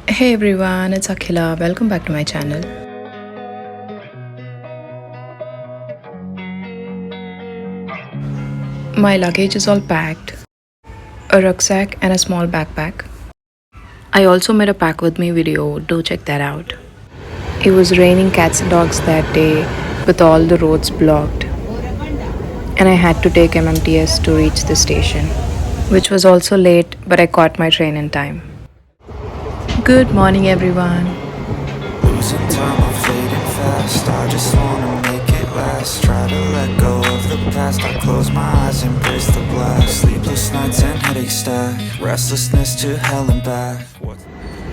Hey everyone, it's Akhila. Welcome back to my channel. My luggage is all packed, a rucksack and a small backpack. I also made a pack with me video, do check that out. It was raining cats and dogs that day with all the roads blocked. And I had to take MMTS to reach the station, which was also late, but I caught my train in time. Good morning everyone. Losing time, I'm fading fast. I just wanna make it last. Try to let go of the past. I close my eyes, embrace the blast. Sleepless nights and headache stack. Restlessness to hell and back.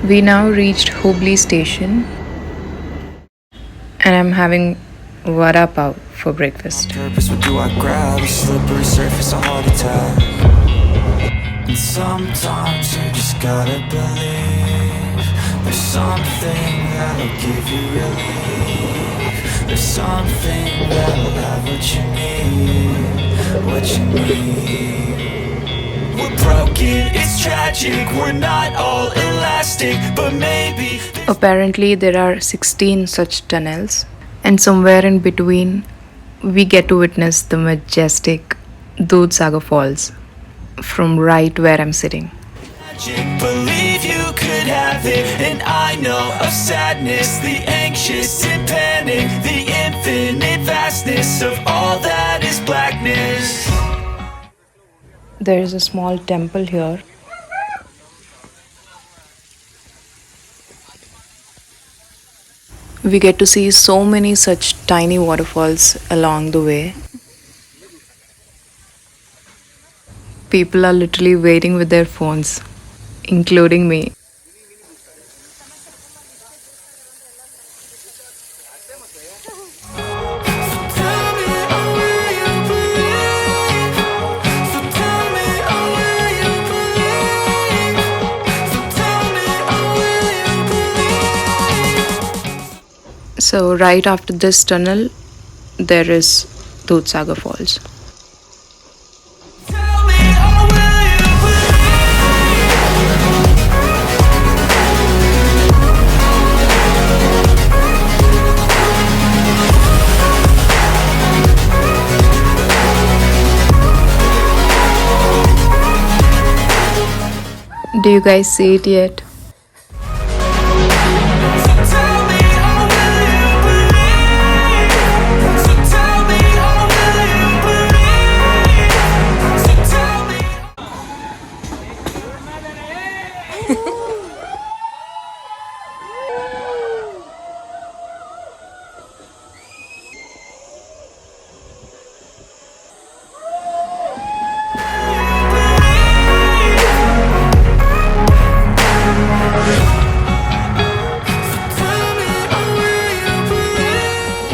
We now reached Hubli station and I'm having vada pav for breakfast. Purpose, what do I grab? A slippery surface, a heart attack. And sometimes you just gotta believe there's something that'll give you relief. There's something that'll have what you need. We're broken, it's tragic. We're not all elastic, but maybe. Apparently there are 16 such tunnels, and somewhere in between we get to witness the majestic DUDHSAGAR Falls from right where I'm sitting. Believe you could have it, and I know of sadness, the anxious and panic, the infinite vastness of all that is blackness. There is a small temple here. We get to see so many such tiny waterfalls along the way. People are literally waiting with their phones, including me. So right after this tunnel, there is DUDHSAGAR Falls. Do you guys see it yet?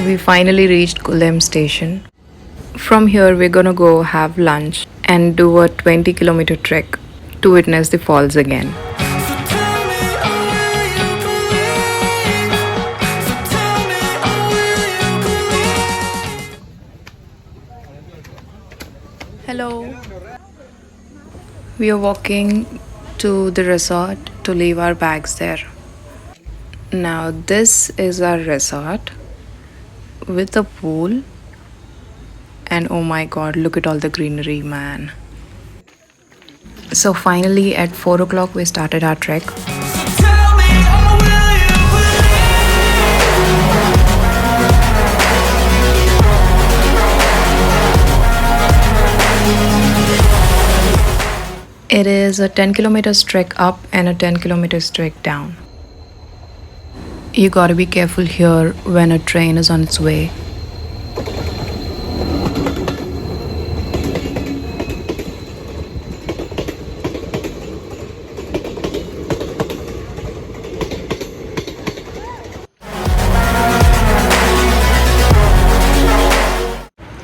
We finally reached Kulem station. From here we're gonna go have lunch and do a 20-kilometer trek to witness the falls again. Hello. We are walking to the resort to leave our bags there. Now this is our resort with a pool, and oh my god, look at all the greenery, man. So finally at 4 o'clock we started our trek. It is a 10-kilometer trek up and a 10-kilometer trek down. You gotta be careful here when a train is on its way.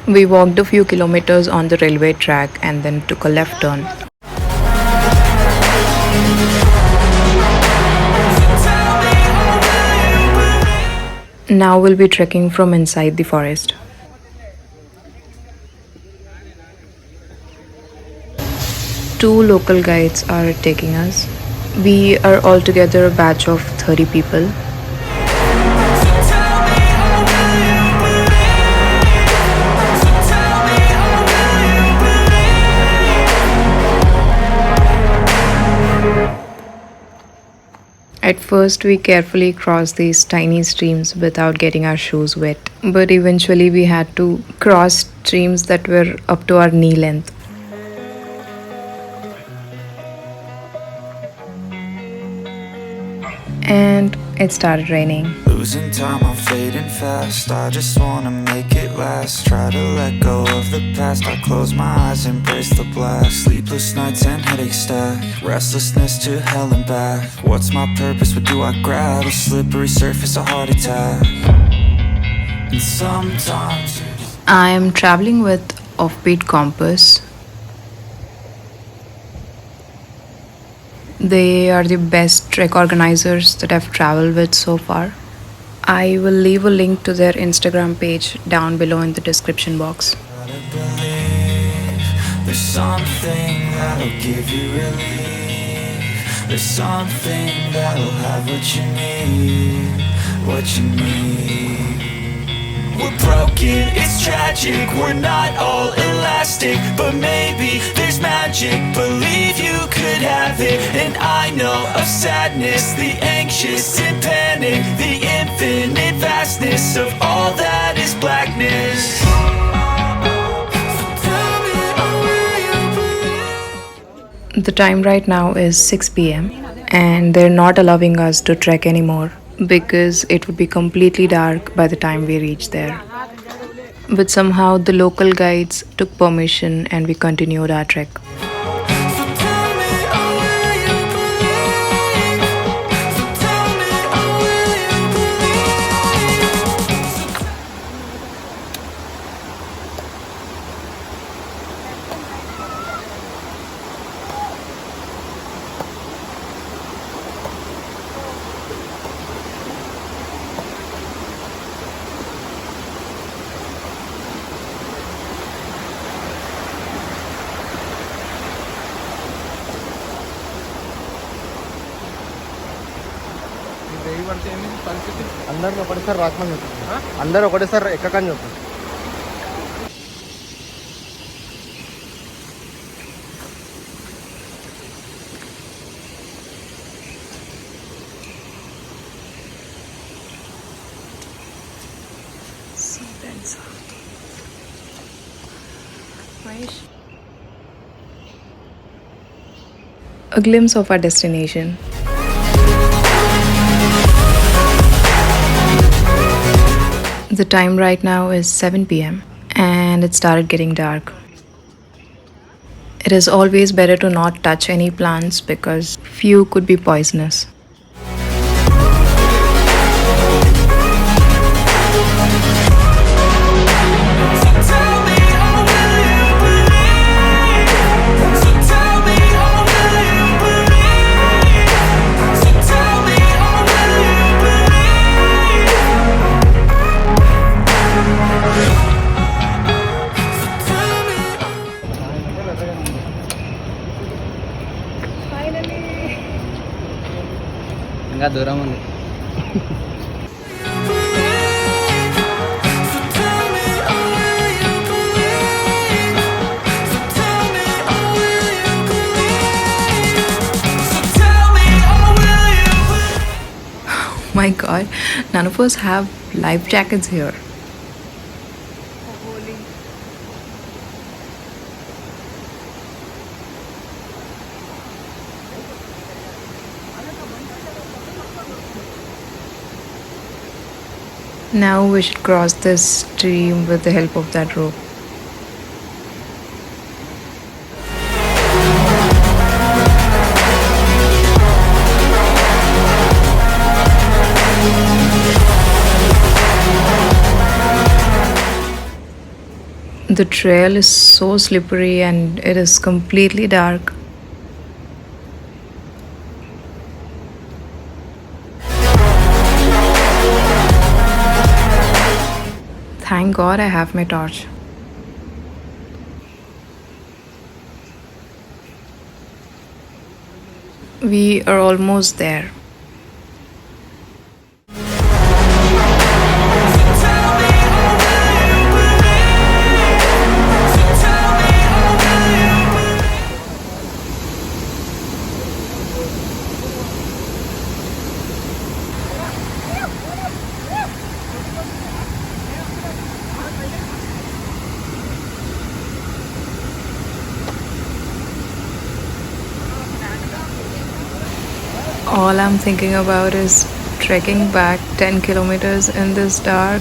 We walked a few kilometers on the railway track and then took a left turn. Now we'll be trekking from inside the forest. Two local guides are taking us. We are altogether a batch of 30 people. At first, we carefully crossed these tiny streams without getting our shoes wet, but eventually, we had to cross streams that were up to our knee length. And it started raining. Losing time, I'm fading fast. I just wanna make it last. Try to let go of the past. I close my eyes, embrace the blast. Sleepless nights and headaches stack. Restlessness to hell and back. What's my purpose? What do I grab? A slippery surface, a heart attack. And sometimes I am traveling with Offbeat Compass. They are the best trek organizers that I've traveled with so far. I will leave a link to their Instagram page down below in the description box. gotta believe there's something that'll give you relief. There's something that'll have what you need, what you need. We're broken, it's tragic, we're not all elastic, but maybe there's magic, believe you could have it. And I know of sadness, the anxious and panic, the infinite vastness of all that is blackness. The time right now is 6 pm and they're not allowing us to trek anymore because it would be completely dark by the time we reach there. But somehow the local guides took permission and we continued our trek. అందరూ ఒకటేసారి రాకమని చెప్తారు. అందరూ ఒకటేసారి ఎక్కకని చెప్తారు. A glimpse of our destination. The time right now is 7 pm and it started getting dark. It is always better to not touch any plants because few could be poisonous. ఇంకా దూరం ఉంది. My god, none of us have life jackets here. Now we should cross this stream with the help of that rope. The trail is so slippery and it is completely dark. Thank God I have my torch. We are almost there. All I'm thinking about is trekking back 10 kilometers in this dark.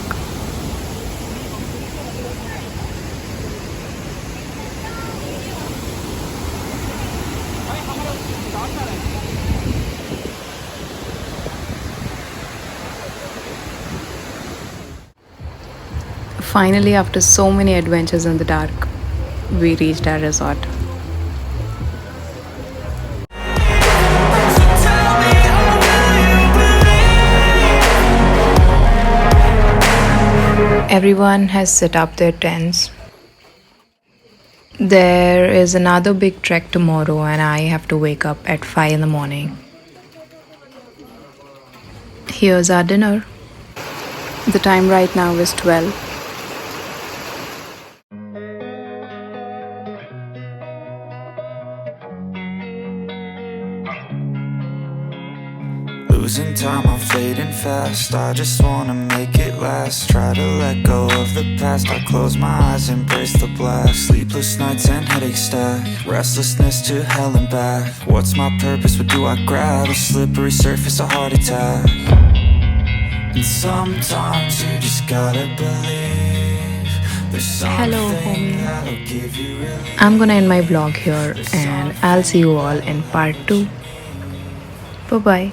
Finally, after so many adventures in the dark, we reached our resort. Everyone has set up their tents. There is another big trek tomorrow, and I have to wake up at 5 in the morning. Here's our dinner. The time right now is 12. Losing time, I'm fading fast. I just wanna make it last. Try to let go of the past. I close my eyes, embrace the blast. Sleepless nights and headaches stack. Restlessness to hell and back. What's my purpose? What do I grab? A slippery surface, a heart attack. And sometimes you just gotta believe. Hello, homie. I'm gonna end my vlog here, and I'll see you all in part 2. Bye bye.